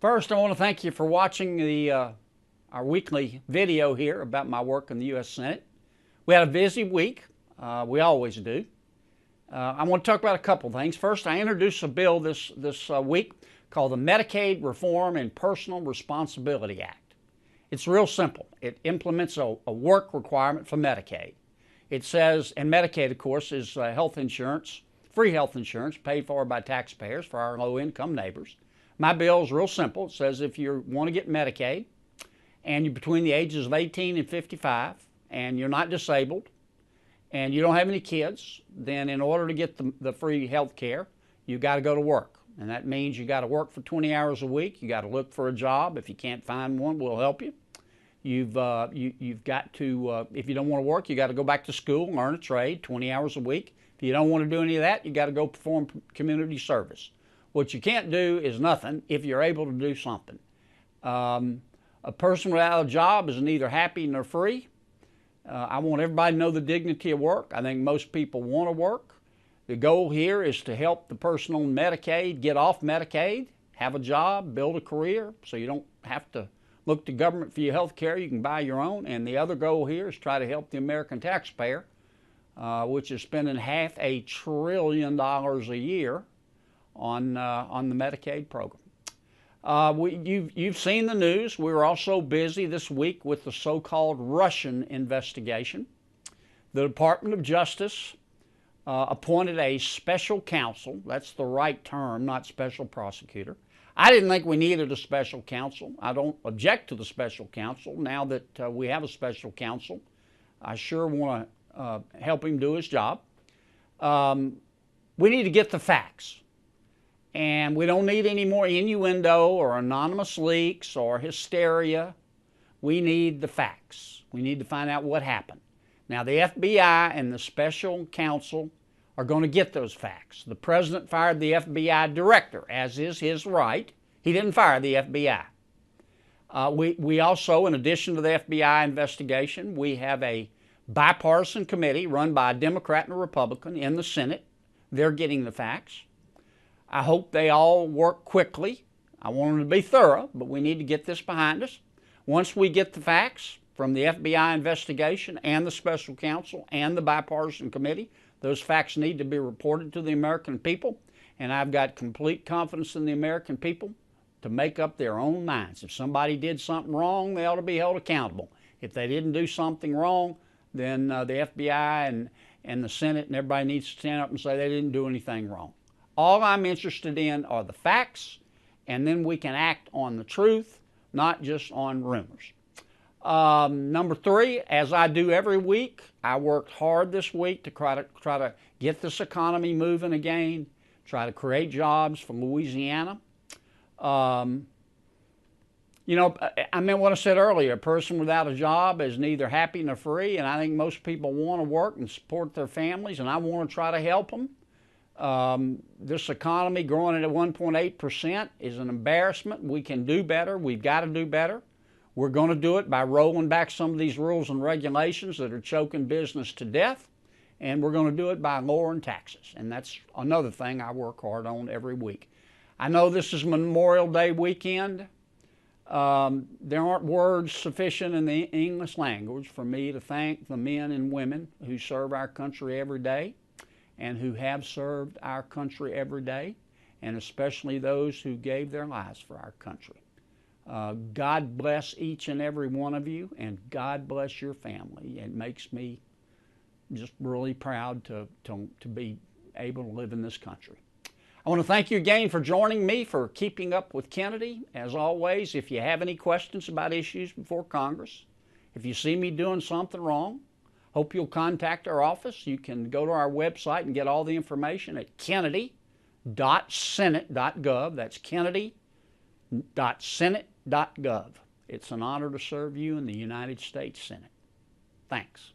First, I want to thank you for watching our weekly video here about my work in the U.S. Senate. We had a busy week. We always do. I want to talk about a couple things. First, I introduced a bill this week called the Medicaid Reform and Personal Responsibility Act. It's real simple. It implements a work requirement for Medicaid. It says, and Medicaid, of course, is health insurance, free health insurance paid for by taxpayers for our low-income neighbors. My bill is real simple. It says if you want to get Medicaid and you're between the ages of 18 and 55 and you're not disabled and you don't have any kids, then in order to get the free health care, you've got to go to work. And that means you got to work for 20 hours a week. You got to look for a job. If you can't find one, we'll help you. You've got to, if you don't want to work, you got to go back to school and learn a trade 20 hours a week. If you don't want to do any of that, you got to go perform community service. What you can't do is nothing if you're able to do something. A person without a job is neither happy nor free. I want everybody to know the dignity of work. I think most people want to work. The goal here is to help the person on Medicaid get off Medicaid, have a job, build a career, so you don't have to look to government for your health care. You can buy your own. And the other goal here is try to help the American taxpayer, which is spending $500 billion a year on the Medicaid program. You've seen the news. We were also busy this week with the so-called Russian investigation. The Department of Justice appointed a special counsel. That's the right term, not special prosecutor. I didn't think we needed a special counsel. I don't object to the special counsel. Now that we have a special counsel, I sure want to help him do his job. We need to get the facts. And we don't need any more innuendo or anonymous leaks or hysteria. We need the facts. We need to find out what happened. Now, the FBI and the special counsel are going to get those facts. The president fired the FBI director, as is his right. He didn't fire the FBI. We also, in addition to the FBI investigation, we have a bipartisan committee run by a Democrat and a Republican in the Senate. They're getting the facts. I hope they all work quickly. I want them to be thorough, but we need to get this behind us. Once we get the facts from the FBI investigation and the special counsel and the bipartisan committee, those facts need to be reported to the American people, and I've got complete confidence in the American people to make up their own minds. If somebody did something wrong, they ought to be held accountable. If they didn't do something wrong, then the FBI and the Senate and everybody needs to stand up and say they didn't do anything wrong. All I'm interested in are the facts, and then we can act on the truth, not just on rumors. Number three, as I do every week, I worked hard this week to try to get this economy moving again, try to create jobs for Louisiana. You know, I meant what I said earlier. A person without a job is neither happy nor free, and I think most people want to work and support their families, and I want to try to help them. This economy growing at 1.8% is an embarrassment. We can do better. We've got to do better. We're going to do it by rolling back some of these rules and regulations that are choking business to death, and we're going to do it by lowering taxes. And that's another thing I work hard on every week. I know this is Memorial Day weekend. There aren't words sufficient in the English language for me to thank the men and women who serve our country every day and who have served our country every day, and especially those who gave their lives for our country. God bless each and every one of you, and God bless your family. It makes me just really proud to be able to live in this country. I want to thank you again for joining me for Keeping Up with Kennedy. As always, if you have any questions about issues before Congress, if you see me doing something wrong, hope you'll contact our office. You can go to our website and get all the information at kennedy.senate.gov. That's kennedy.senate.gov. It's an honor to serve you in the United States Senate. Thanks.